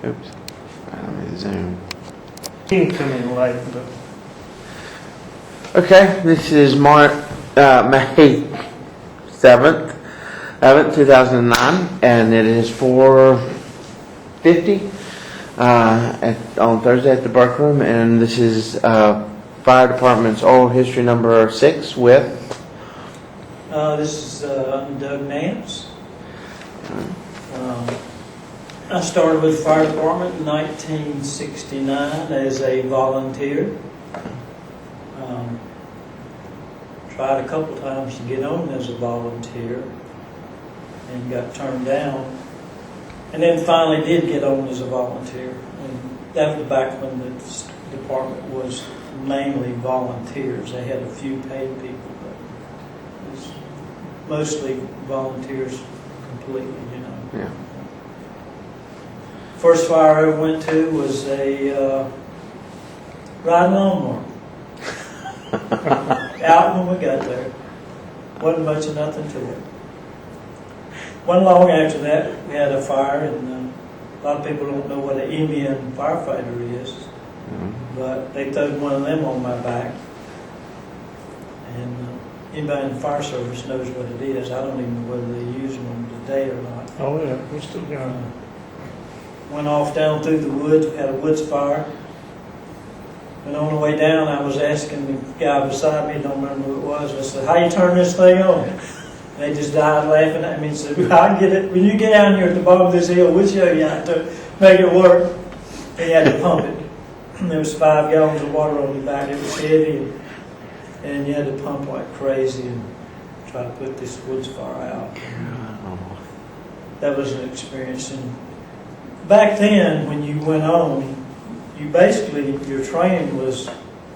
Oops. Let me zoom. He can come in late, but Okay, this is May 7th, 2009, and it is 4:50 on Thursday at the Burke Room, and this is Fire Department's oral history number 6 with... this is Doug Nantz. I started with the fire department in 1969 as a volunteer. Tried a couple times to get on as a volunteer and got turned down, and then finally did get on as a volunteer. And that was back when the department was mainly volunteers. They had a few paid people, but it was mostly volunteers completely, Yeah. First fire I ever went to was a riding lawnmower. Out when we got there. Wasn't much of nothing to it. Wasn't long after that, we had a fire, and a lot of people don't know what an Indian firefighter is, but they threw one of them on my back. And anybody in the fire service knows what it is. I don't even know whether they use them today or not. Oh yeah, we still got it. Went off down through the woods. We had a woods fire. And on the way down, I was asking the guy beside me, don't remember who it was, I said, "How you turn this thing on?" And they just died laughing at me and said, "I'll get it. When you get down here at the bottom of this hill, we'll show you how to make it work." And you had to pump it. And there was 5 gallons of water on your back. It was heavy. And you had to pump like crazy and try to put this woods fire out. That was an experience. And back then, when you went on, you basically, your training was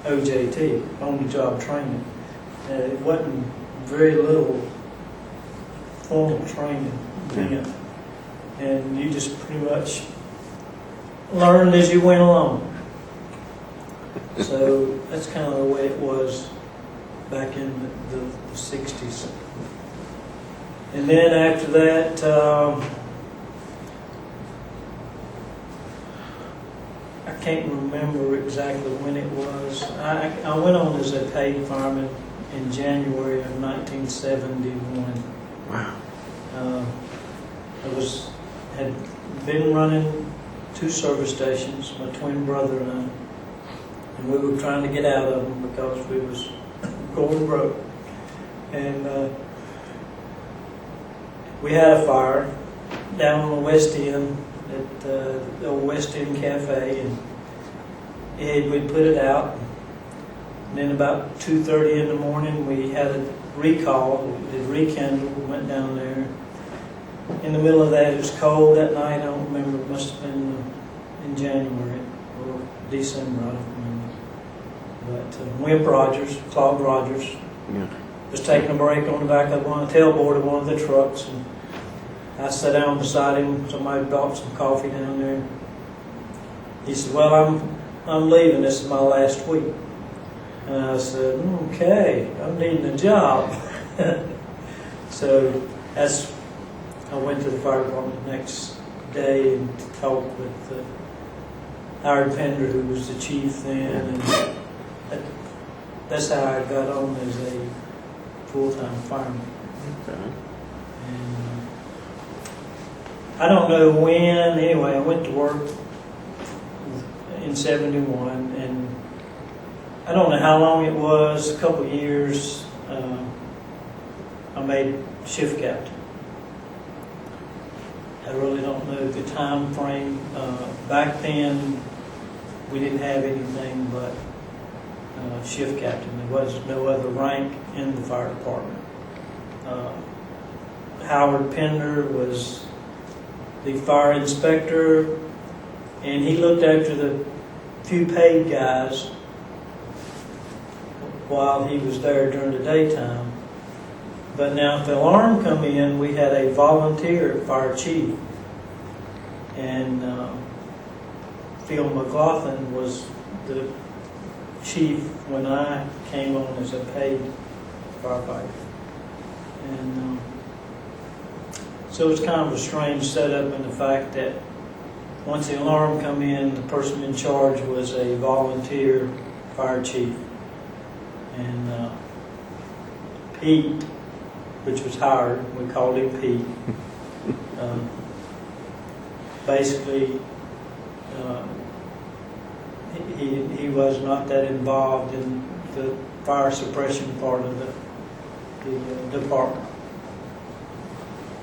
OJT, on-the-job training. It wasn't very little formal training then. And you just pretty much learned as you went along. So that's kind of the way it was back in the 60s. And then after that, I can't remember exactly when it was. I went on as a paid fireman in January of 1971. Wow. Had been running 2 service stations, my twin brother and I, and we were trying to get out of them because we was going broke. And we had a fire down on the West End at the old West End Cafe, and we'd put it out. And then about 2:30 in the morning, we had a recall. We did rekindle. We went down there. In the middle of that, it was cold that night. I don't remember. It must have been in January or December. I don't remember. But Claude Rogers, was taking a break on the back of the tailboard of one of the trucks, and I sat down beside him. Somebody brought some coffee down there. He said, "Well, I'm leaving. This is my last week." And I said, "Okay, I'm needing a job." So I went to the fire department the next day and talked with Howard Pender, who was the chief then, and that's how I got on as a full-time fireman. Okay. And I don't know when. Anyway, I went to work in 71, and I don't know how long it was, a couple of years. I made shift captain. I really don't know the time frame. Back then, we didn't have anything but shift captain. There was no other rank in the fire department. Howard Pender was the fire inspector, and he looked after the few paid guys while he was there during the daytime. But now if the alarm come in, we had a volunteer fire chief, and Phil McLaughlin was the chief when I came on as a paid firefighter. And so it's kind of a strange setup in the fact that once the alarm come in, the person in charge was a volunteer fire chief. And Pete, which was hired, we called him Pete, basically he was not that involved in the fire suppression part of the department.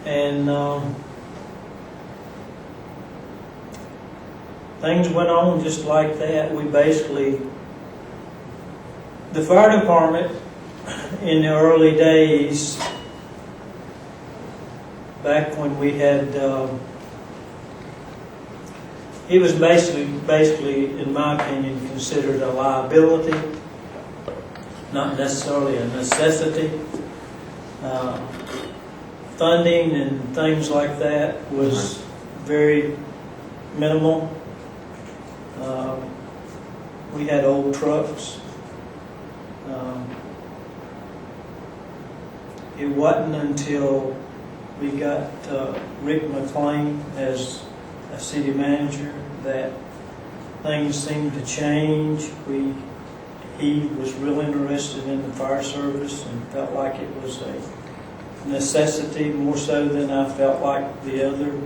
And things went on just like that. We basically, the fire department in the early days, back when we had, it was basically, in my opinion, considered a liability, not necessarily a necessity. Funding and things like that was very minimal. We had old trucks. It wasn't until we got Rick McLean as a city manager that things seemed to change. He was real interested in the fire service and felt like it was a necessity, more so than I felt like the other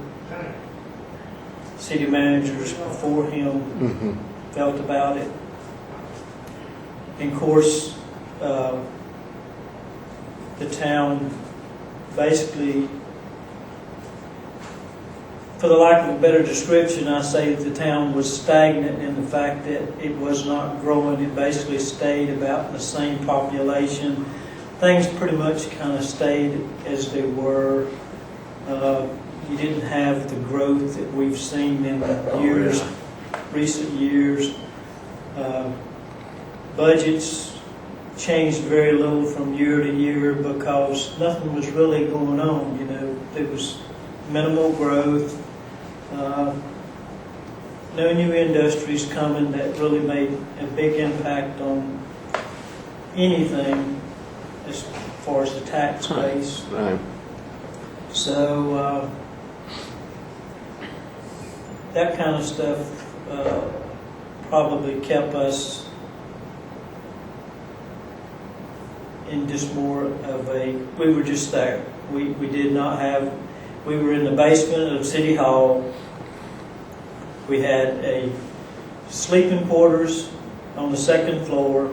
city managers before him felt about it. And of course, the town basically, for the lack of a better description, I say that the town was stagnant in the fact that it was not growing. It basically stayed about the same population. Things pretty much kind of stayed as they were. You didn't have the growth that we've seen in years, recent years. Budgets changed very little from year to year because nothing was really going on. You know, there was minimal growth. No new industries coming that really made a big impact on anything as far as the tax base. Right. So that kind of stuff probably kept us in just more of a, we were just there. We did not have, we were in the basement of City Hall. We had a sleeping quarters on the second floor.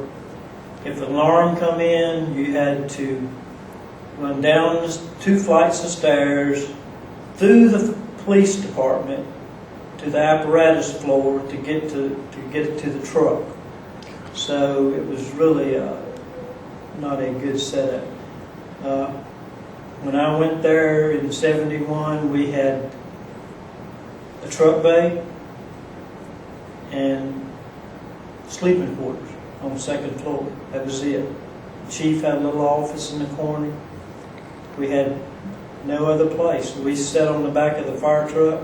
If an alarm come in, you had to run down 2 flights of stairs, through the police department to the apparatus floor to get to the truck. So it was really not a good setup. When I went there in '71, we had a truck bay and sleeping quarters on the second floor. That was it. The chief had a little office in the corner. We had no other place. We sat on the back of the fire truck.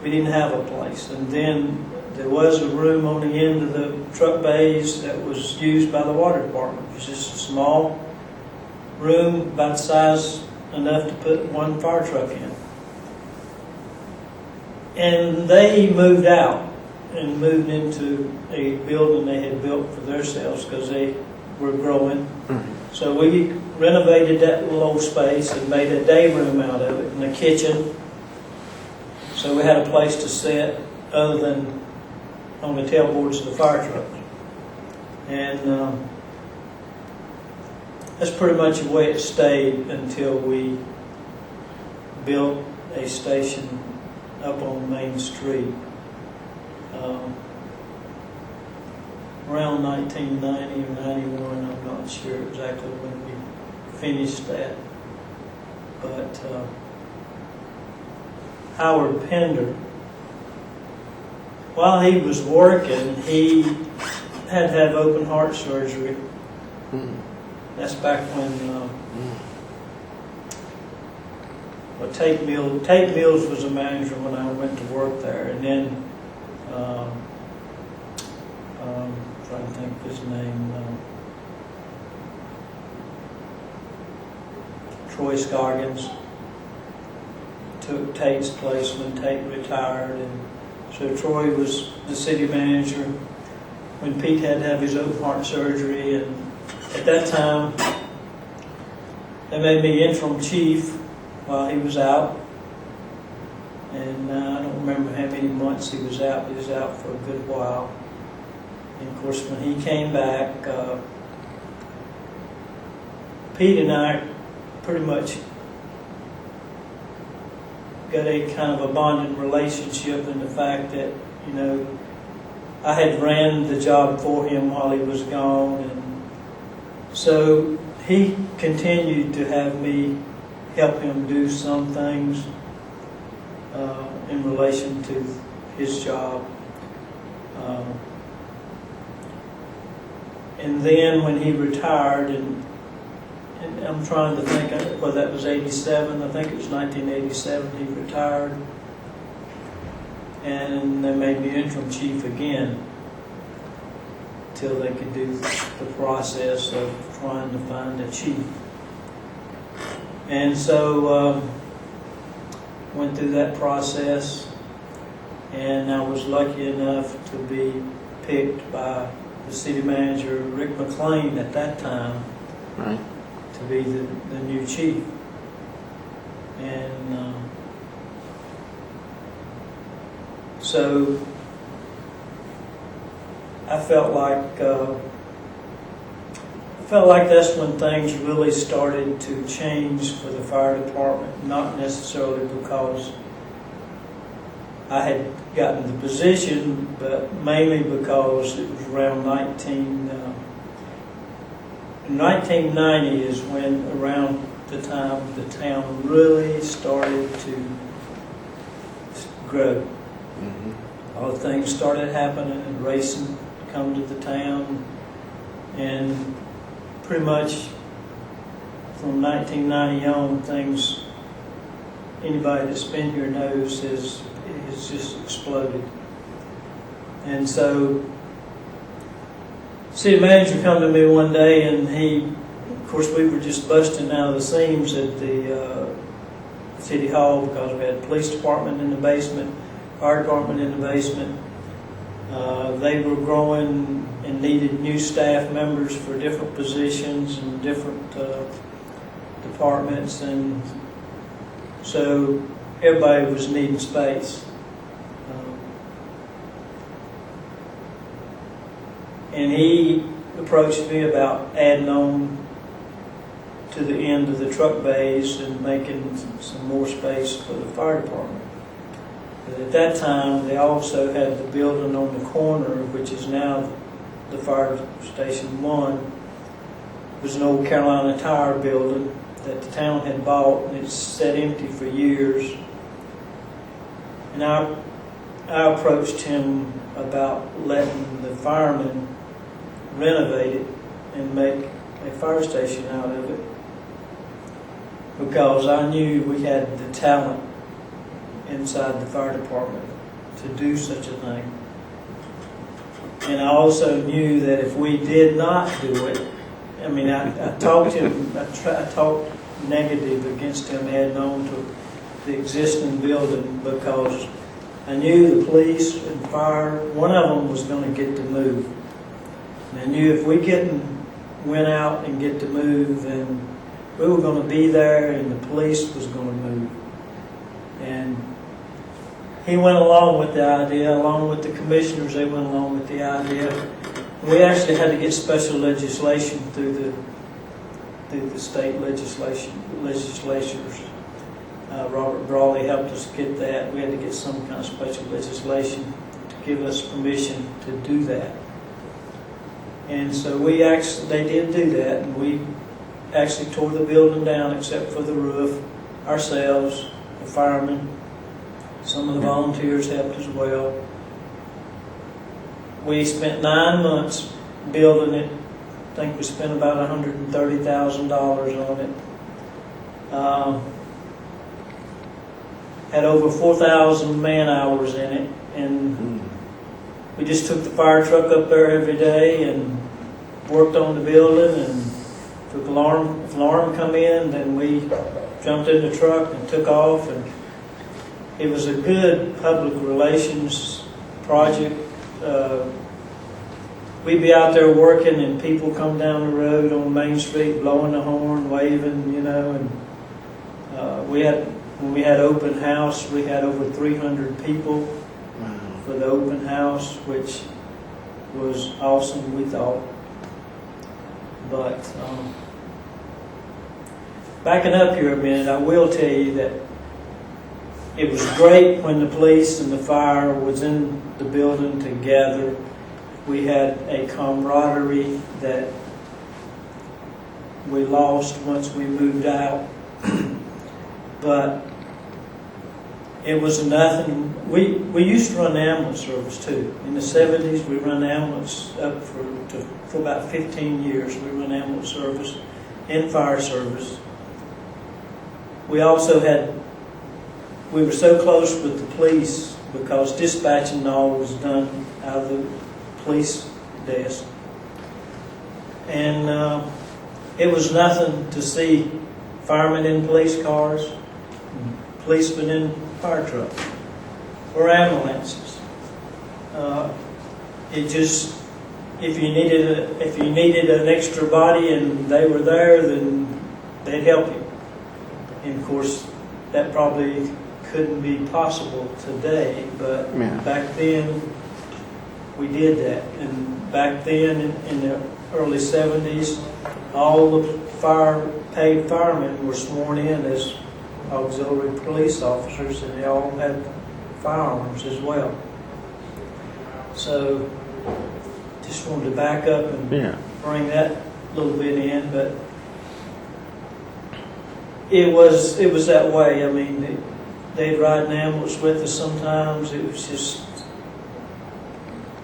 We didn't have a place. And then there was a room on the end of the truck bays that was used by the water department. It was just a small room, about size enough to put 1 fire truck in. And they moved out and moved into a building they had built for themselves because they were growing. So we renovated that little old space and made a day room out of it and a kitchen. So we had a place to sit other than on the tailboards of the fire truck. And that's pretty much the way it stayed until we built a station up on Main Street. Around 1990 or 91, I'm not sure exactly when we finished that. But Howard Pender, while he was working, he had to have open heart surgery. That's back when well, Tate Mills was a manager when I went to work there, and then trying to think of his name, Troy Scoggins took Tate's place when Tate retired. And so Troy was the city manager when Pete had to have his open heart surgery. And at that time, they made me interim chief while he was out. And I don't remember how many months he was out. He was out for a good while. And of course, when he came back, Pete and I pretty much got a kind of a bonding relationship in the fact that, you know, I had ran the job for him while he was gone. And so he continued to have me help him do some things in relation to his job. And then when he retired, and I'm trying to think, well, that was 87, I think it was 1987 he retired. And they made me interim chief again till they could do the process of trying to find a chief. And so went through that process, and I was lucky enough to be picked by the city manager, Rick McLean, at that time, Right. to be the new chief. And so I felt like that's when things really started to change for the fire department, not necessarily because I had gotten the position, but mainly because it was around 1990 is when, around the time the town really started to grow. Mm-hmm. All the things started happening, and racing come to the town, and pretty much from 1990 on, things, anybody that's been here knows, has just exploded. And so city manager come to me one day, and of course we were just busting out of the seams at the city hall, because we had a police department in the basement, fire department in the basement. They were growing and needed new staff members for different positions and different departments, and so everybody was needing space. And he approached me about adding on to the end of the truck bays and making some more space for the fire department. But at that time, they also had the building on the corner, which is now the Fire Station 1. It was an old Carolina Tire building that the town had bought, and it's sat empty for years. And I approached him about letting the firemen renovate it and make a fire station out of it, because I knew we had the talent inside the fire department to do such a thing. And I also knew that if we did not do it, I mean, I talked him, I talked negative against him adding on to the existing building, because I knew the police and fire, one of them was going to get to move. And I knew if we went out and get to move, then we were going to be there, and the police was going to move. And he went along with the idea, along with the commissioners. They went along with the idea. We actually had to get special legislation through the state legislatures. Robert Brawley helped us get that. We had to get some kind of special legislation to give us permission to do that. And so they did do that, and we actually tore the building down except for the roof ourselves, the firemen. Some of the volunteers helped as well. We spent 9 months building it. I think we spent about $130,000 on it. Had over 4,000 man hours in it, and we just took the fire truck up there every day and worked on the building, and if an alarm come in, then we jumped in the truck and took off, and it was a good public relations project. We'd be out there working and people come down the road on Main Street blowing the horn, waving, you know, and when we had open house, we had over 300 people for the open house, which was awesome, we thought. But backing up here a minute, I will tell you that it was great when the police and the fire was in the building together. We had a camaraderie that we lost once we moved out. But it was nothing. We used to run ambulance service too. In the 70s, we run ambulance up for about 15 years. We run ambulance service and fire service. We also we were so close with the police because dispatching and all was done out of the police desk. And it was nothing to see firemen in police cars, policemen in fire trucks, or ambulances. It just, if you needed an extra body and they were there, then they'd help you. And of course, that probably couldn't be possible today, but back then we did that. And back then, in the early 70s, all the paid firemen were sworn in as auxiliary police officers, and they all had firearms as well. So, just wanted to back up and bring that little bit in, but it was that way. I mean, they'd ride an ambulance with us sometimes. It was just,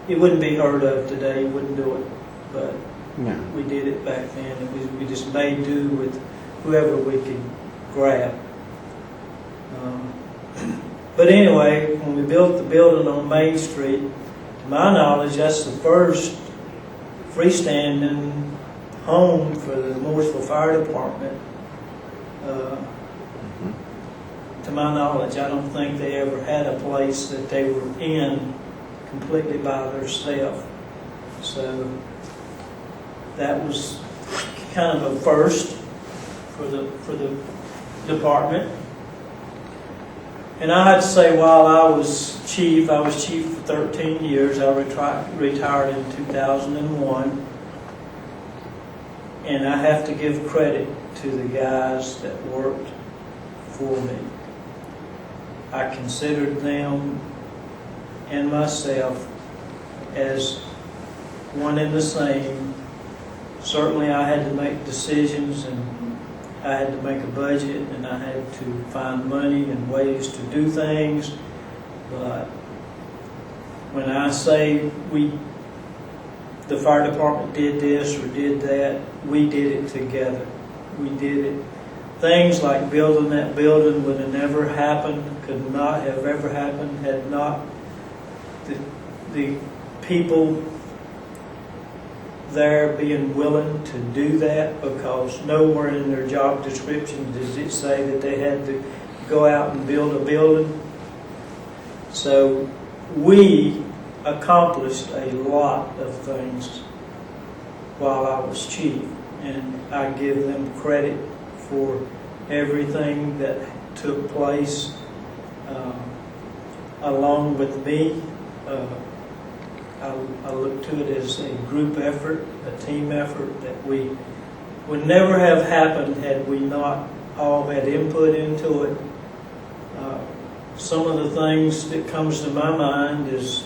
it wouldn't be heard of today. You wouldn't do it, but we did it back then. And we just made do with whoever we could grab. But anyway, when we built the building on Main Street, to my knowledge, that's the first freestanding home for the Mooresville Fire Department. To my knowledge, I don't think they ever had a place that they were in completely by themselves. So that was kind of a first for the department. And I had to say, while I was chief for 13 years. I retired in 2001. And I have to give credit to the guys that worked for me. I considered them and myself as one and the same. Certainly I had to make decisions, and I had to make a budget, and I had to find money and ways to do things. But when I say the fire department did this or did that, we did it together. We did it. Things like building that building would have never happened, could not have ever happened, had not the people there being willing to do that, because nowhere in their job description does it say that they had to go out and build a building. So we accomplished a lot of things while I was chief, and I give them credit for everything that took place along with me. I look to it as a group effort, a team effort that would never have happened had we not all had input into it. Some of the things that comes to my mind is,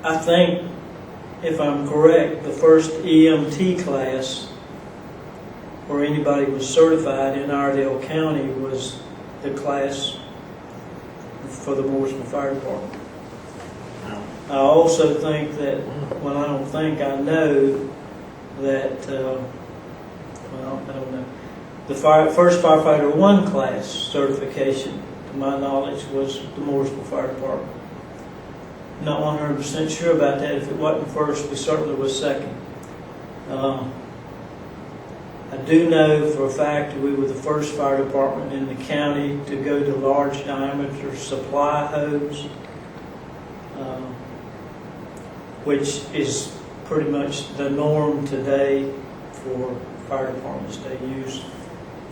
I think, if I'm correct, the first EMT class where anybody was certified in Iredell County was the class for the Mooresville Fire Department. I also think that, well, I don't think, I know that, well, I don't know, the first Firefighter 1 class certification, to my knowledge, was the Mooresville Fire Department. Not 100% sure about that. If it wasn't first, we certainly was second. I do know for a fact that we were the first fire department in the county to go to large diameter supply hose, which is pretty much the norm today for fire departments. They use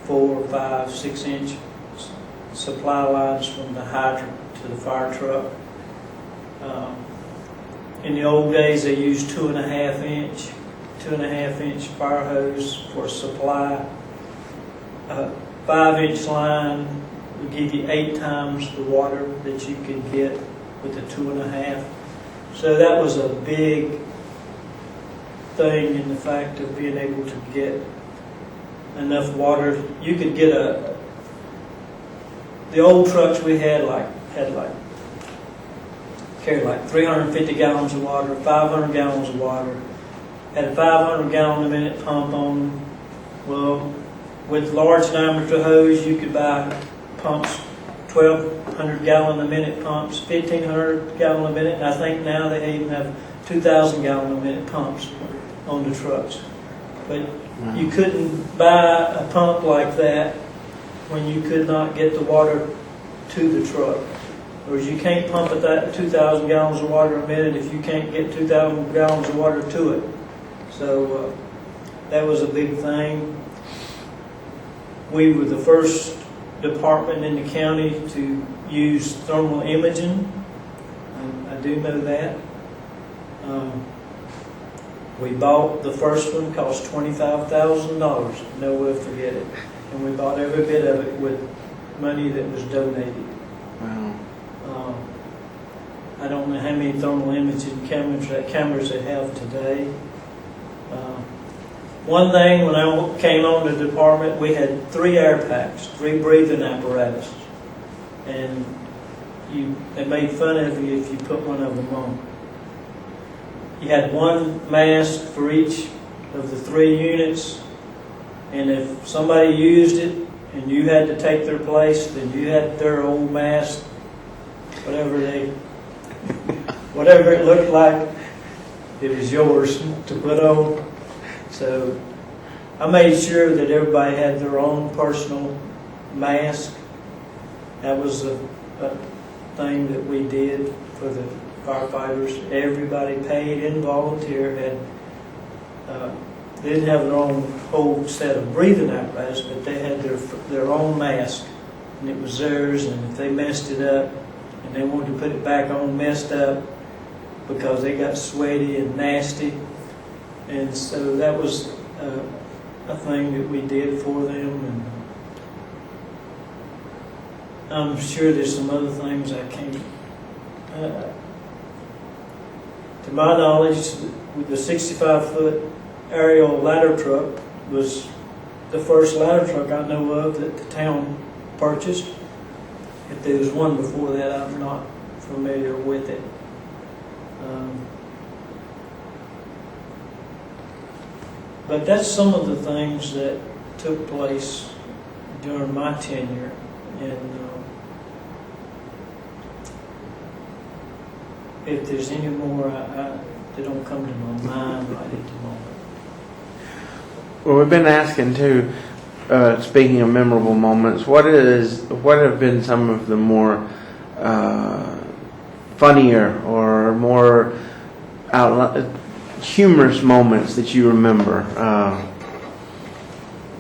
4, 5, 6-inch supply lines from the hydrant to the fire truck. In the old days, they used 2.5-inch fire hose for supply. A 5-inch line would give you 8 times the water that you could get with the 2.5. So that was a big thing in the fact of being able to get enough water. You could get the old trucks we had carried like 350 gallons of water, 500 gallons of water, had a 500 gallon a minute pump on them. Well, with large diameter hose, you could buy pumps, 1,200 gallon a minute pumps, 1,500 gallon a minute, and I think now they even have 2,000 gallon a minute pumps on the trucks. But you couldn't buy a pump like that when you could not get the water to the truck. Whereas you can't pump at that 2,000 gallons of water a minute if you can't get 2,000 gallons of water to it. So that was a big thing. We were the first department in the county to use thermal imaging. I do know that. We bought the first one, cost $25,000. No, we'll forget it. And we bought every bit of it with money that was donated. Wow. I don't know how many thermal imaging cameras they have today. One thing, when I came on the department, we had 3 air packs, 3 breathing apparatus. And they made fun of you if you put one of them on. You had one mask for each of the 3 units, and if somebody used it and you had to take their place, then you had their old mask, whatever it looked like, it was yours to put on. So I made sure that everybody had their own personal mask. That was a thing that we did for the firefighters. Everybody paid and volunteer they didn't have their own whole set of breathing apparatus, but they had their own mask, and it was theirs. And if they messed it up and they wanted to put it back on messed up because they got sweaty and nasty, and so that was a thing that we did for them. And I'm sure there's some other things I can't. To my knowledge, the 65-foot aerial ladder truck was the first ladder truck I know of that the town purchased. If there was one before that, I'm not familiar with it. But that's some of the things that took place during my tenure. And if there's any more, they don't come to my mind right at the moment. Well, we've been asking too, speaking of memorable moments, what have been some of the more funnier or more humorous moments that you remember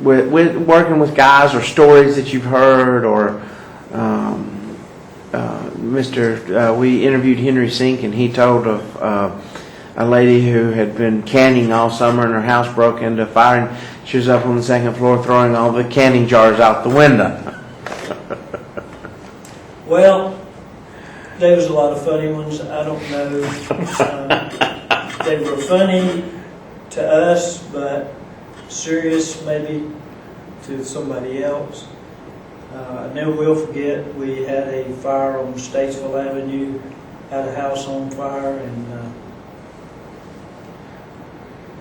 with working with guys, or stories that you've heard, or we interviewed Henry Sink, and he told of a lady who had been canning all summer and her house broke into fire, and she was up on the 2nd floor throwing all the canning jars out the window. Well, there was a lot of funny ones. I don't know. They were funny to us, but serious maybe to somebody else. I never will forget, we had a fire on Statesville Avenue, had a house on fire, and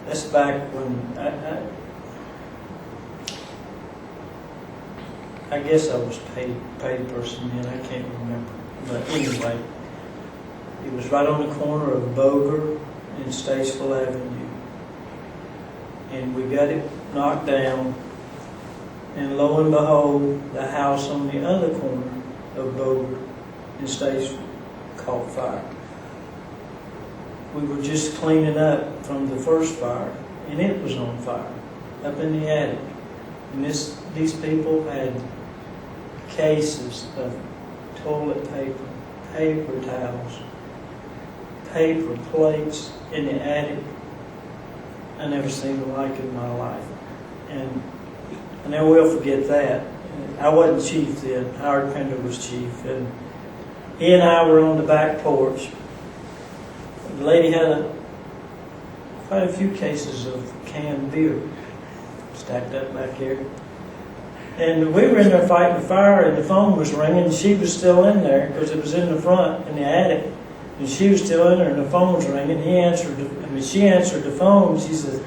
that's back when I guess I was paid person then, I can't remember. But anyway, it was right on the corner of Boger and Statesville Avenue. and we got it knocked down, and lo and behold, the house on the other corner of Boulder and State Street caught fire. We were just cleaning up from the first fire, and it was on fire up in the attic. And these people had cases of toilet paper, paper towels, paper plates in the attic. I never seen the like in my life. And I never will forget that. I wasn't chief then. Howard Pender was chief. And he and I were on the back porch. The lady had quite a few cases of canned beer stacked up back here. And we were in there fighting the fire, and the phone was ringing. She was still in there because it was in the front, in the attic. And she was still in there, and the phone was ringing. She answered the phone. She said,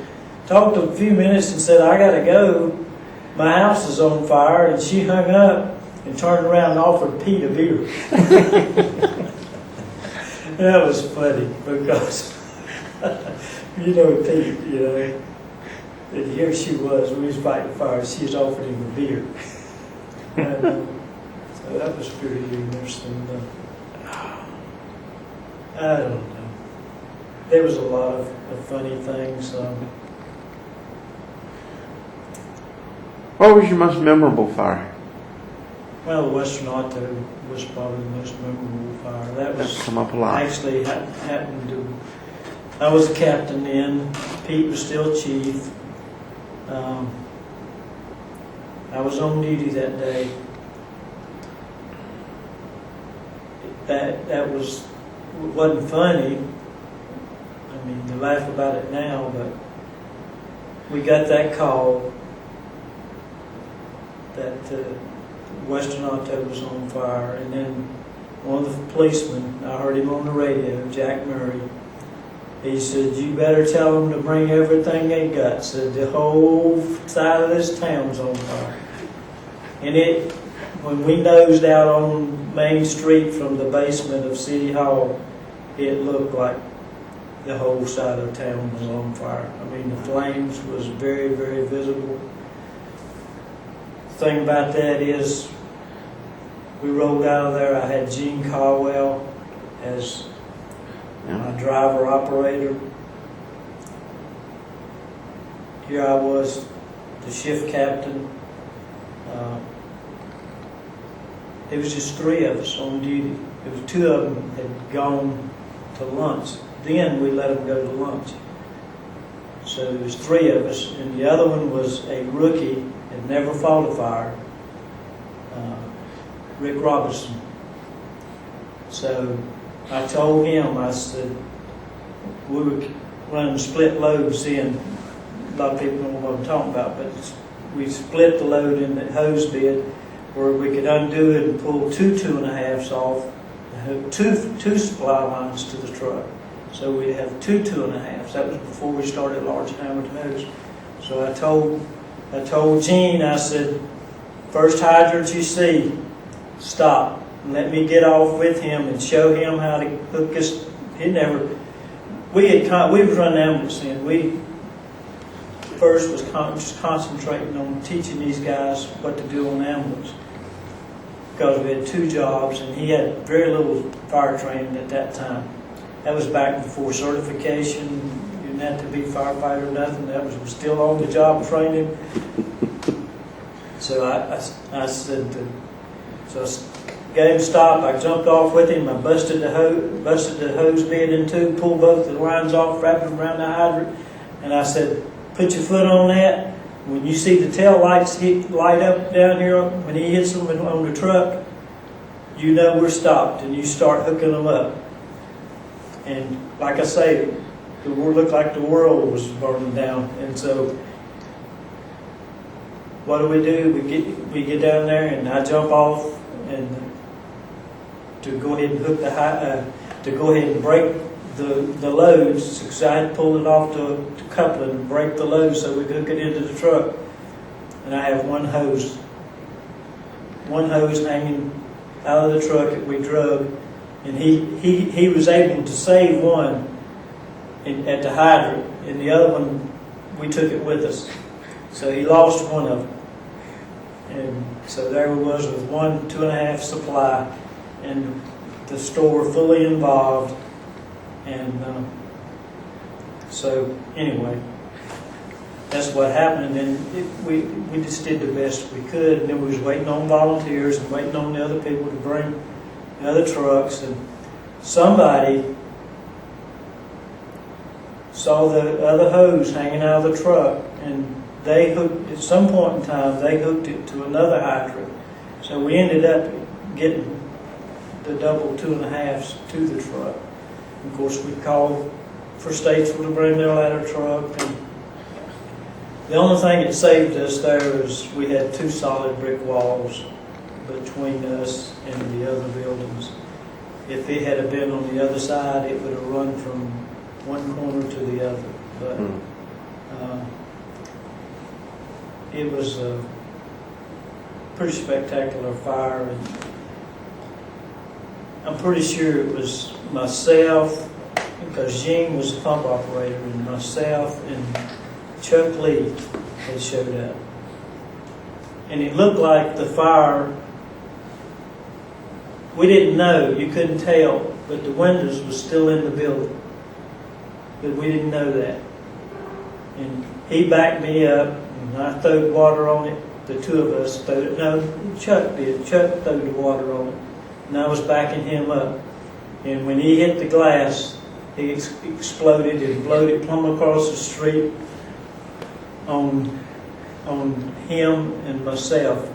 talked a few minutes and said, I got to go. My house is on fire. And she hung up and turned around and offered Pete a beer. That was funny because, you know, Pete, you know, and here she was, we was fighting fire, she was offering him a beer. And, so that was pretty interesting. I don't know. There was a lot of funny things. What was your most memorable fire? Well, the Western Auto was probably the most memorable fire. That was That's come up a lot. actually happened to. I was the captain then. Pete was still chief. I was on duty that day. That wasn't funny. I mean, you laugh about it now, but we got that call that Western Auto was on fire, and then one of the policemen, I heard him on the radio, Jack Murray, he said, you better tell them to bring everything they got. Said the whole side of this town's on fire. And when we nosed out on Main Street from the basement of City Hall, it looked like the whole side of town was on fire. I mean, the flames was very, very visible. The thing about that is, we rolled out of there. I had Gene Caldwell as my driver operator. Here I was, the shift captain. It was just three of us on duty. There was two of them had gone to lunch. Then we let them go to lunch. So there was three of us, and the other one was a rookie, had never fought a fire, Rick Robertson. So I told him, I said, we were running split loads in. A lot of people don't know what I'm talking about, but we split the load in the hose bed where we could undo it and pull two 2.5s off, two supply lines to the truck. So we'd have two 2.5s. That was before we started large hammered hose. So I told Gene, I said, first hydrant you see, stop. And let me get off with him and show him how to hook us. We was running ambulance in. We first was just concentrating on teaching these guys what to do on ambulance, because we had two jobs, and he had very little fire training at that time. That was back before certification. You didn't have to be a firefighter or nothing. That was still on the job training. So I said, so I gave him stop. I jumped off with him. I busted the hose bed in two, pulled both the lines off, wrapped them around the hydrant, and I said, put your foot on that. When you see the tail lights light up down here, when he hits them on the truck, you know we're stopped, and you start hooking them up. And like I say, it looked like the world was burning down. And so, what do? We get down there, and I jump off, and to go ahead and hook to go ahead and break the loads, because I had to pull it off the coupling and break the load so we could hook it into the truck. And I have one hose hanging out of the truck that we drug, and he was able to save one at the hydrant, and the other one we took it with us. So he lost one of them. And so there we was with 1 2.5 supply, and the store fully involved. And so anyway, that's what happened. And we just did the best we could. And then we was waiting on volunteers and waiting on the other people to bring the other trucks. And somebody saw the other hose hanging out of the truck, and they hooked, at some point in time, they hooked it to another hydrant. So we ended up getting the double 2.5s to the truck. Of course, we called for Statesville to bring their ladder truck. And the only thing that saved us there is we had 2 solid brick walls between us and the other buildings. If it had been on the other side, it would have run from one corner to the other. But it was a pretty spectacular fire, and I'm pretty sure it was myself, because Gene was the pump operator, and myself and Chuck Lee had showed up. And it looked like the fire, we didn't know, you couldn't tell, but the windows were still in the building. But we didn't know that. And he backed me up, and I throwed water on it. The 2 of us throwed it. No, Chuck did. Chuck threw the water on it. And I was backing him up. And when he hit the glass, he exploded and blowed it plumb across the street on him and myself.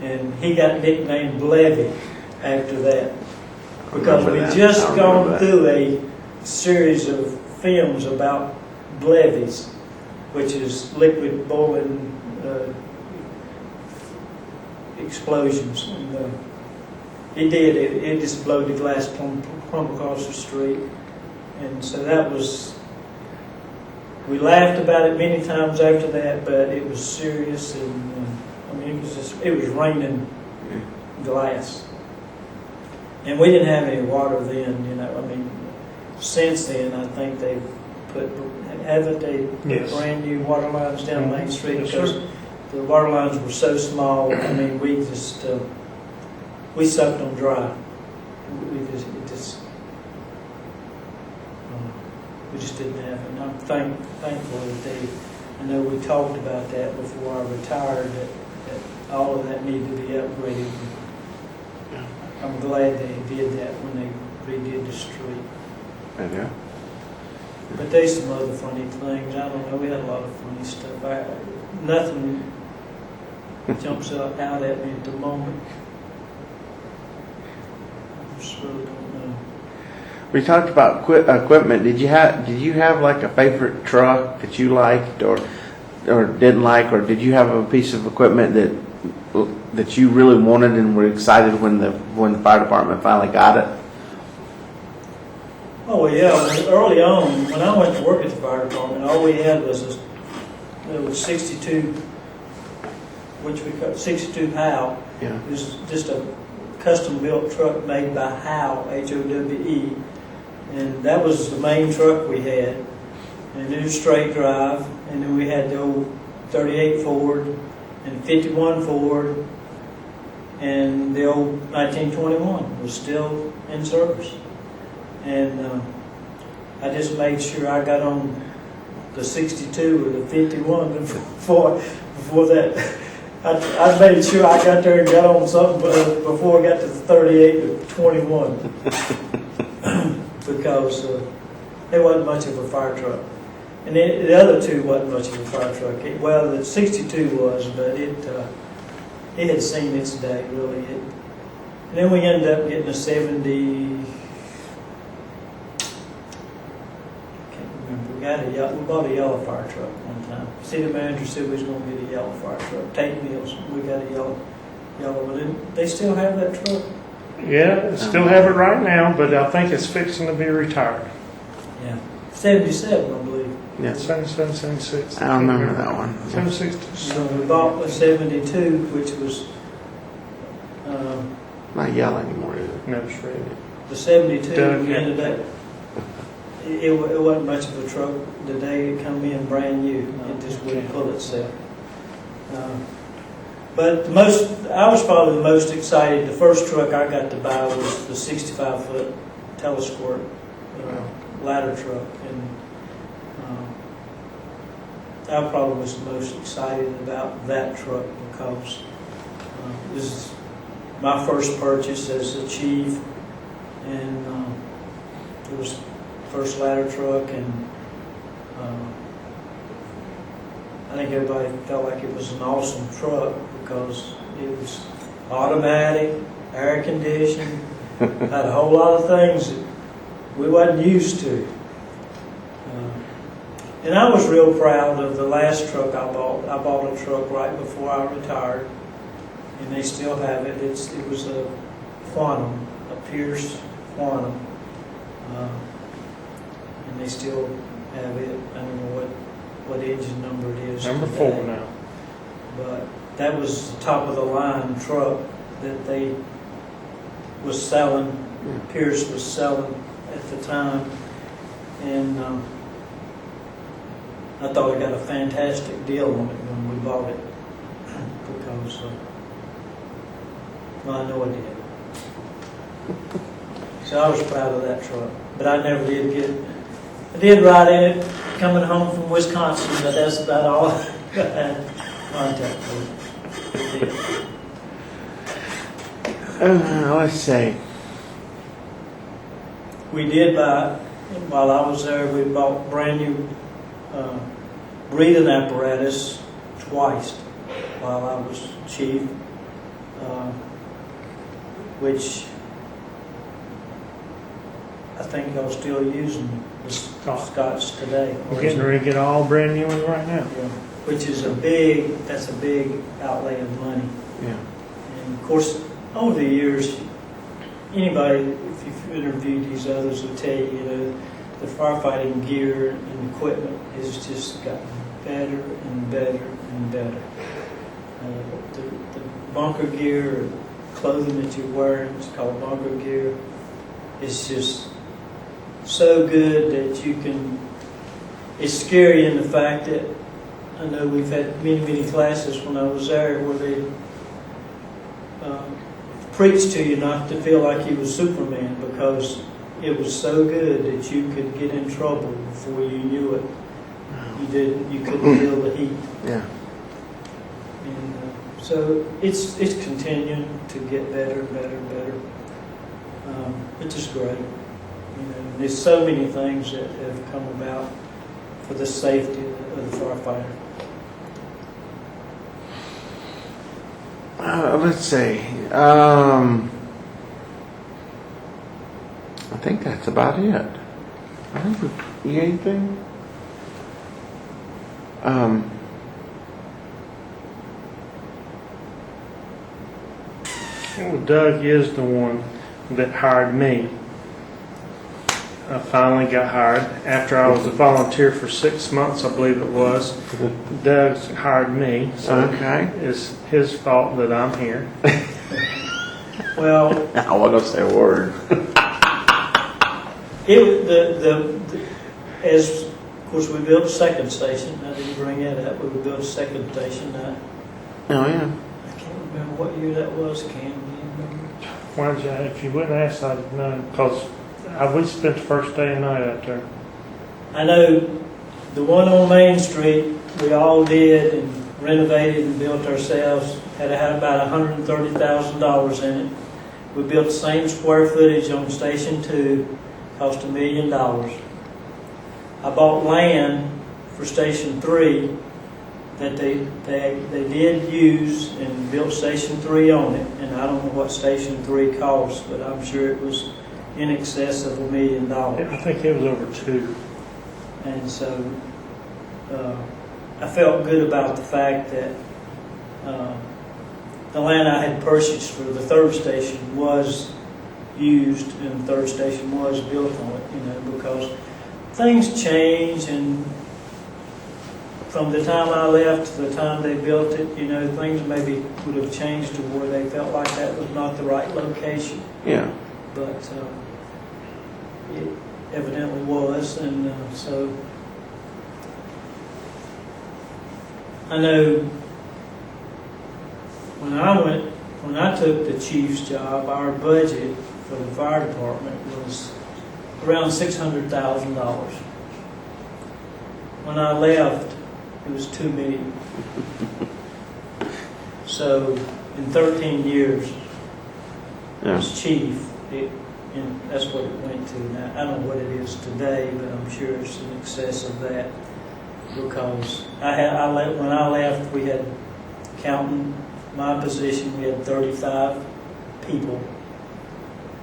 And he got nicknamed Levy after that. Because we just gone through a series of films about levees, which is liquid boiling explosions. And it just blowed the glass plumb across the street. And so that was, we laughed about it many times after that, but it was serious. And it was raining glass. And we didn't have any water then, since then I think they've haven't they put brand new water lines down Main Street, because the water lines were so small. We just we sucked them dry. We just didn't have it. And I'm thankful that I know we talked about that before I retired, that all of that needed to be upgraded. I'm glad they did that when they redid the street. Yeah. But there's some other funny things. I don't know. We had a lot of funny stuff. Nothing jumps out at me at the moment. I just really don't know. We talked about equipment. Did you have like a favorite truck that you liked or didn't like, or did you have a piece of equipment that you really wanted and were excited when the fire department finally got it? Oh yeah, early on when I went to work at the fire department, all we had was it was 62, which we call 62 Howe. Yeah. It was just a custom built truck made by Howe, Howe, and that was the main truck we had. And it was straight drive, and then we had the old 38 Ford and 51 Ford, and the old 1921 was still in service. And I just made sure I got on the 62 or the 51 before that. I made sure I got there and got on something before I got to the 38 or 21 because it wasn't much of a fire truck. And the other 2 wasn't much of a fire truck. Well, the 62 was, but it had seen its day, really. And then we ended up getting a 70... We bought a yellow fire truck one time. City manager said we was going to get a yellow fire truck. Tate Mills, we got a yellow one. They still have that truck? Yeah, still have it right now, but I think it's fixing to be retired. Yeah. 77, I believe. Yeah. 77, 76. I don't remember that one. 76. So we bought the 72, which was... Not yellow anymore, is it? No, it's red. The 72, Doug we ended up... it wasn't much of a truck. The day it come in brand new, it just wouldn't pull itself. But I was probably the most excited. The first truck I got to buy was the 65-foot telesquirt ladder truck, and I probably was the most excited about that truck because this is my first purchase as a chief, and it was the first ladder truck, and I think everybody felt like it was an awesome truck because it was automatic, air conditioned, had a whole lot of things that we wasn't used to. And I was real proud of the last truck I bought. I bought a truck right before I retired, and they still have it. It was a Quantum, a Pierce Quantum, and they still have it. I don't know what engine number it is. Number today. 4 now. But that was the top of the line truck that they was selling. Pierce was selling at the time, and I thought I got a fantastic deal on it when we bought it because well, I know I did. So I was proud of that truck, but I never did I did ride in it coming home from Wisconsin, but that's about all I had contact with. Let's see. We did buy, while I was there, we bought brand new breathing apparatus twice while I was chief, which I think y'all still using the Scots today. We're getting ready to get all brand new ones right now. Yeah, which is that's a big outlay of money. Yeah. And of course, over the years, anybody, if you've interviewed these others, will tell you, the firefighting gear and equipment has just gotten better and better and better. The bunker gear, clothing that you're wearing, it's called bunker gear, is just so good that you can. It's scary in the fact that I know we've had many classes when I was there where they preached to you not to feel like you was Superman because it was so good that you could get in trouble before you knew it. You couldn't feel the heat. Yeah. And so it's continuing to get better and better and better. Which is great. There's so many things that have come about for the safety of the firefighter. Let's see. I think that's about it. I think you got anything? Well, Doug is the one that hired me. I finally got hired after I was a volunteer for 6 months, I believe it was. Doug hired me, so Okay. it's his fault that I'm here. Well, I wasn't gonna say a word. as of course we built a second station. I didn't bring that up. We built a second station. Oh yeah. I can't remember what year that was. Can you remember? Why did you, if you wouldn't ask, I'd know, because we spent the first day and night out there. I know the one on Main Street we all did and renovated and built ourselves. Had about $130,000 in it. We built the same square footage on Station 2. Cost $1 million. I bought land for Station 3 that they did use and built Station 3 on it. And I don't know what Station 3 cost, but I'm sure it was in excess of $1 million. I think it was over 2. And so I felt good about the fact that the land I had purchased for the third station was used and the third station was built on it, because things change, and from the time I left to the time they built it, things maybe would have changed to where they felt like that was not the right location. Yeah. But evidently was, and so I know when I took the chief's job, our budget for the fire department was around $600,000. When I left, it was $2 million. So in 13 years as chief, and that's what it went to. Now, I don't know what it is today, but I'm sure it's in excess of that, because when I left, we had, counting my position, we had 35 people,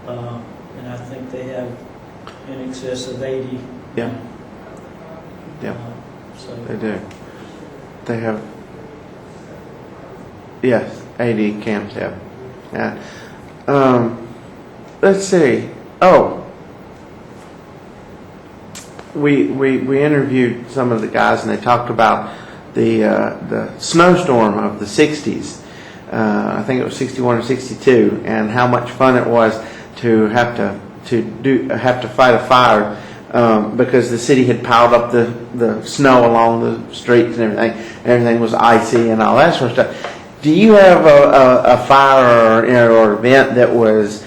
and I think they have in excess of 80. Yeah. Yeah. So They do. They have, yes, 80 camps, yeah. Yeah. Let's see. Oh, we interviewed some of the guys, and they talked about the snowstorm of the 60s. I think it was 61 or 62, and how much fun it was to have to fight a fire because the city had piled up the snow along the streets and everything. Everything was icy and all that sort of stuff. Do you have a fire or event that was,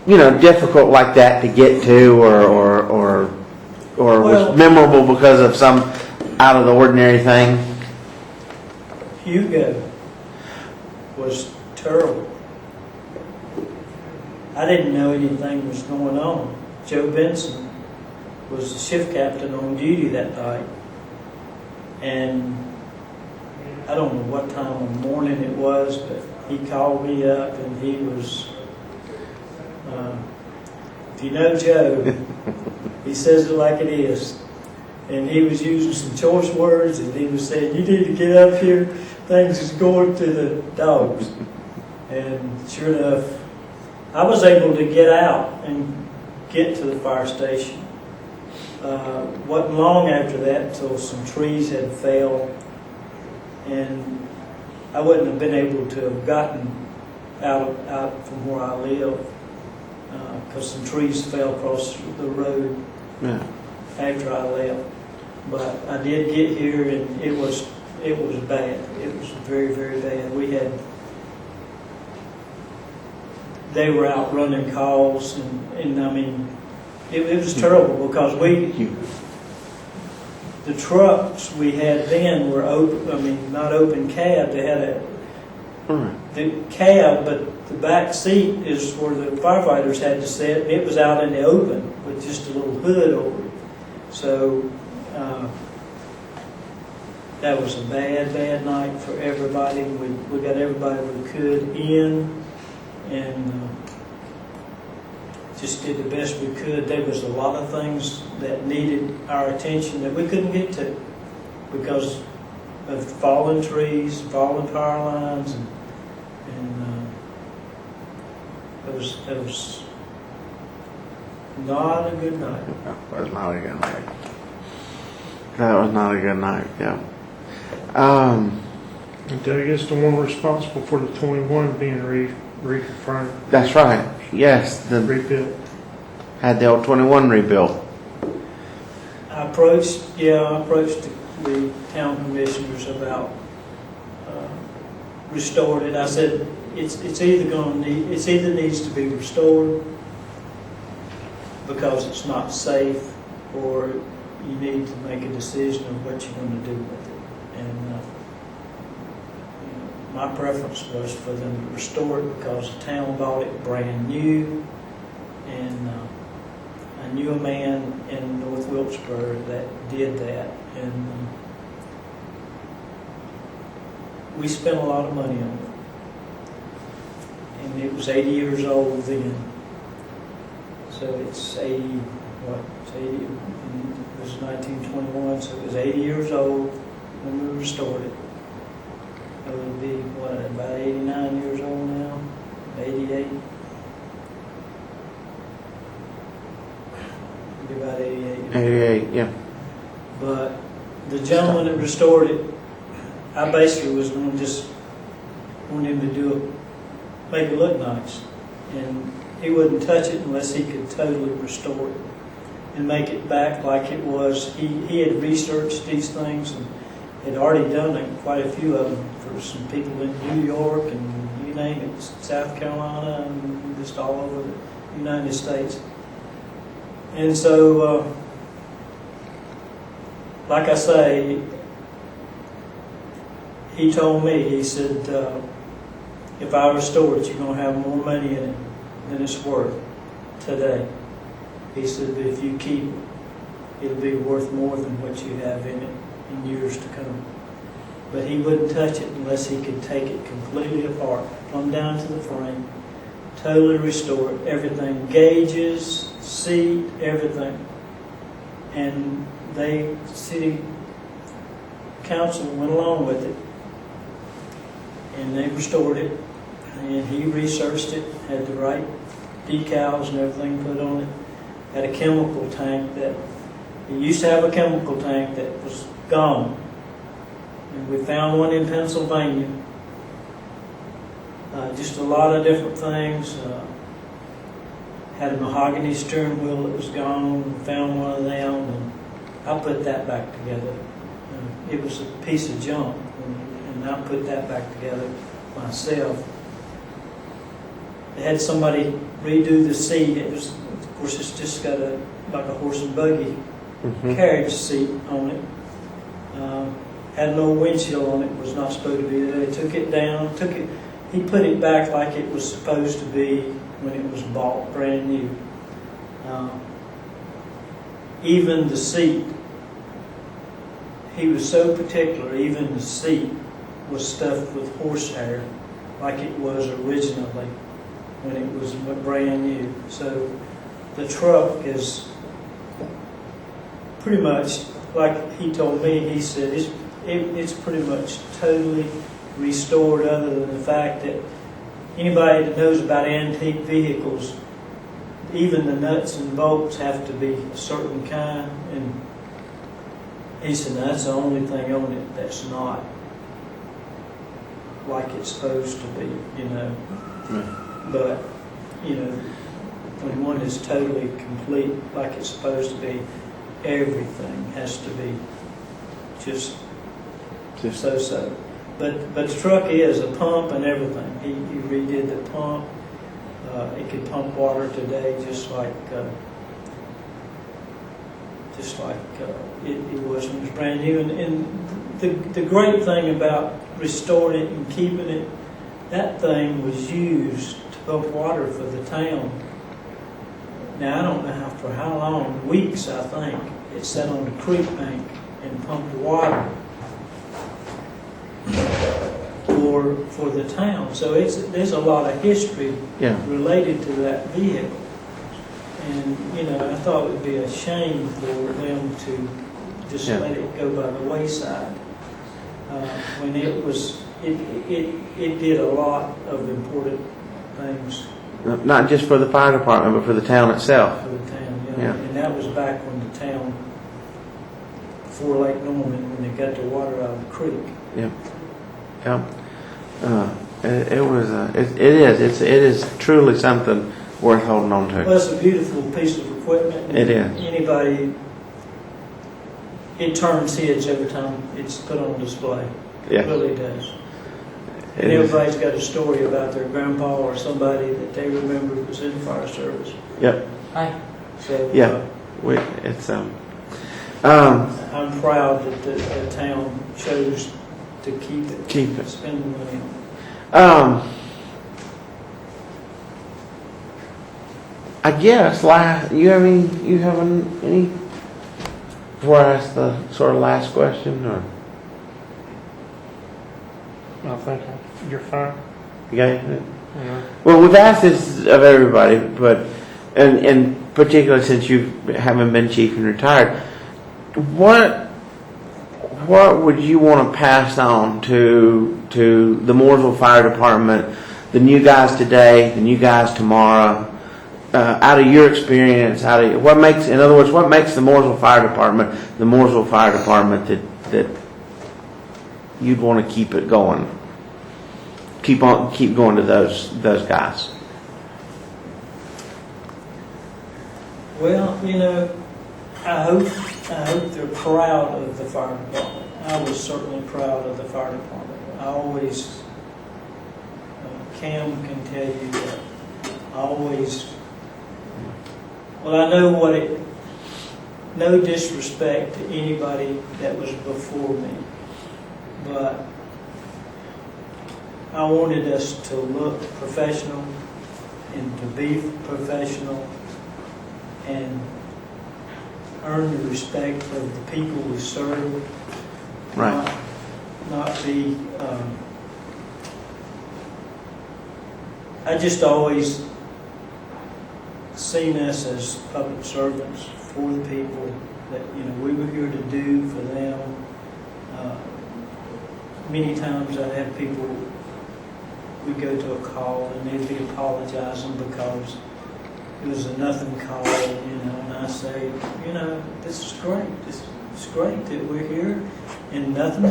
difficult like that to get to, or was memorable because of some out of the ordinary thing? Hugo was terrible. I didn't know anything was going on. Joe Benson was the shift captain on duty that night, and I don't know what time of the morning it was, but he called me up, and he was, if you know Joe, he says it like it is. And he was using some choice words, and he was saying, "You need to get up here. Things is going to the dogs." And sure enough, I was able to get out and get to the fire station. Wasn't long after that until some trees had fell, and I wouldn't have been able to have gotten out from where I live because some trees fell across the road after I left. But I did get here, and it was bad. It was very, very bad. They were out running calls, and I mean, it was terrible because the trucks we had then were open. I mean, not open cab. They had the cab, but the back seat is where the firefighters had to sit. And it was out in the open with just a little hood over it. So that was a bad, bad night for everybody. We got everybody we could in, and just did the best we could. There was a lot of things that needed our attention that we couldn't get to because of fallen trees, fallen power lines, and it was not a good night. That was not a good night. That was not a good night, yeah. Doug is the one responsible for the 21 being reconfirmed. That's right. Yes, Rebuilt. had the old 21 rebuilt. I approached the town commissioners about restoring it. I said it's either needs to be restored because it's not safe, or you need to make a decision of what you're going to do with it. And my preference was for them to restore it because the town bought it brand new, and I knew a man in North Wilkesboro that did that, and we spent a lot of money on it. And it was 80 years old then. So it's 80, it was 1921, so it was 80 years old when we restored it. It would be, about 89 years old now? 88? It'd be about 88. 88, yeah. But the gentleman that restored it, I basically was going to just want him to make it look nice. And he wouldn't touch it unless he could totally restore it. and make it back like it was. He had researched these things and had already done quite a few of them for some people in New York and you name it, South Carolina, and just all over the United States. And so, like I say, he told me, he said, if I restore it, you're going to have more money in it than it's worth today. He said, but if you keep it, it'll be worth more than what you have in it in years to come. But he wouldn't touch it unless he could take it completely apart, come down to the frame, totally restore it, everything, gauges, seat, everything. And city council went along with it. And they restored it. And he researched it, had the right decals and everything put on it. Had a chemical tank that, it used to have a chemical tank that was gone. And we found one in Pennsylvania. Just a lot of different things. Had a mahogany steering wheel that was gone. Found one of them, and I put that back together. It was a piece of junk, and I put that back together myself. They had somebody redo the seat. It was, of course, it's just got like a horse and buggy carriage seat on it. Had no windshield on it. Was not supposed to be there. They took it down. He put it back like it was supposed to be when it was bought brand new. Even the seat, he was so particular. Even the seat was stuffed with horsehair, like it was originally when it was brand new. So the truck is pretty much like he told me. He said it's pretty much totally restored, other than the fact that anybody that knows about antique vehicles, even the nuts and bolts have to be a certain kind. And he said that's the only thing on it that's not like it's supposed to be, you know. But, you know, when one is totally complete like it's supposed to be, everything has to be just so. But the truck is a pump and everything. He redid the pump. It could pump water today just like it was when it was brand new. And the great thing about restoring it and keeping it, that thing was used to pump water for the town. Now I don't know for how long, weeks I think, it sat on the creek bank and pumped water for the town. So there's a lot of history related to that vehicle. And, you know, I thought it would be a shame for them to just let it go by the wayside. When it did a lot of important things. Not just for the fire department, but for the town itself. For the town, yeah. And that was back when the town, before Lake Norman, when they got the water out of the creek. Yep. It is truly something worth holding on to. Well, it's a beautiful piece of equipment. It is. Anybody, it turns heads every time it's put on display. Yeah. It really does. And everybody's got a story about their grandpa or somebody that they remember was in the fire service. Yep. Hi. So, I'm proud that the town chose to keep it. Spend the money on it. I guess you have any before I ask the sort of last question, or I think you're fine. you got anything? Yeah. Well, we've asked this of everybody, but and particularly since you haven't been chief and retired, what would you want to pass on to the Mooresville Fire Department, the new guys today, the new guys tomorrow, out of your experience, what makes the Mooresville Fire Department the Mooresville Fire Department that you'd want to keep it going, keep going to those guys? Well, you know, I hope they're proud of the fire department. I was certainly proud of the fire department. I always, Cam can tell you that I always, well, I know what it, no disrespect to anybody that was before me, but I wanted us to look professional and to be professional and earn the respect of the people we serve. Right. Not be, I just always seen us as public servants for the people that, we were here to do for them. Many times I have people, we go to a call and they'd be apologizing because it was a nothing call, and I say, this is great. It's great that we're here and nothing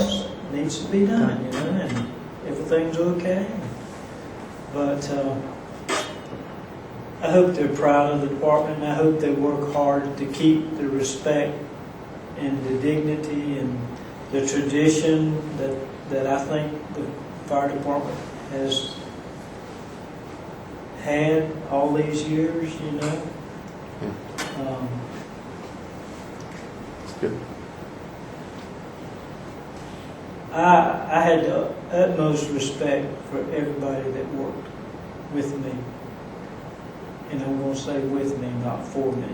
needs to be done, and everything's okay. But I hope they're proud of the department, and I hope they work hard to keep the respect and the dignity and the tradition that I think the fire department has had all these years, It's good. I had the utmost respect for everybody that worked with me. And I'm going to say with me, not for me.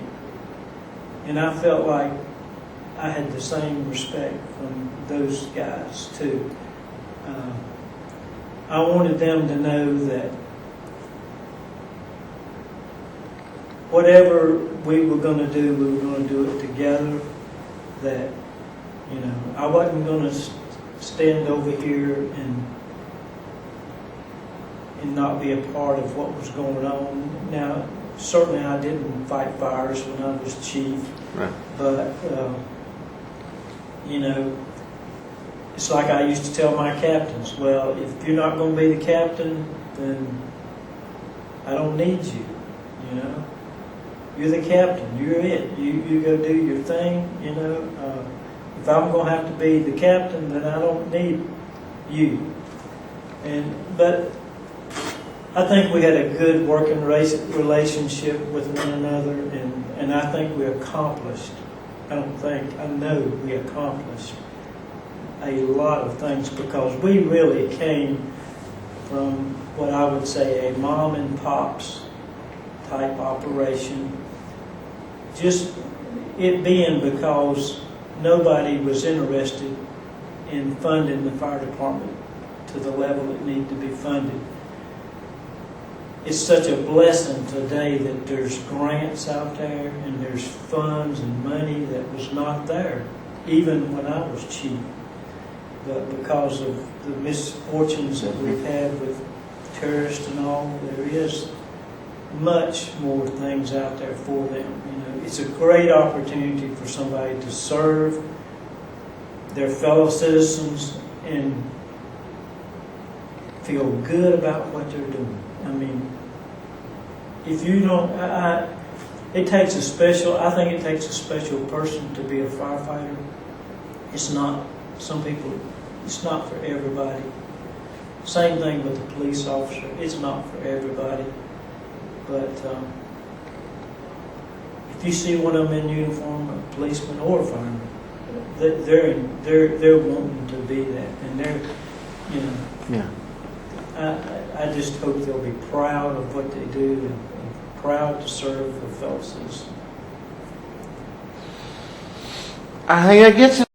And I felt like I had the same respect from those guys too. I wanted them to know that whatever we were going to do, we were going to do it together. That, I wasn't going to stand over here and not be a part of what was going on. Now, certainly I didn't fight fires when I was chief, Right. but, it's like I used to tell my captains, well, if you're not going to be the captain, then I don't need you, You're the captain. You're it. You go do your thing, If I'm going to have to be the captain, then I don't need you. But I think we had a good working relationship with one another, and I think we accomplished. I know we accomplished a lot of things because we really came from what I would say a mom and pops type operation. Just it being because nobody was interested in funding the fire department to the level it needed to be funded. It's such a blessing today that there's grants out there and there's funds and money that was not there, even when I was chief. But because of the misfortunes that we've had with terrorists and all, there is much more things out there for them. It's a great opportunity for somebody to serve their fellow citizens and feel good about what they're doing. If you don't, it takes a special, I think it takes a special person to be a firefighter. It's not, some people, it's not for everybody. Same thing with the police officer. It's not for everybody. But if you see one of them in uniform, a policeman or a fireman, they're wanting to be that, and they're, Yeah. I just hope they'll be proud of what they do and proud to serve their fellow citizens. I think that gets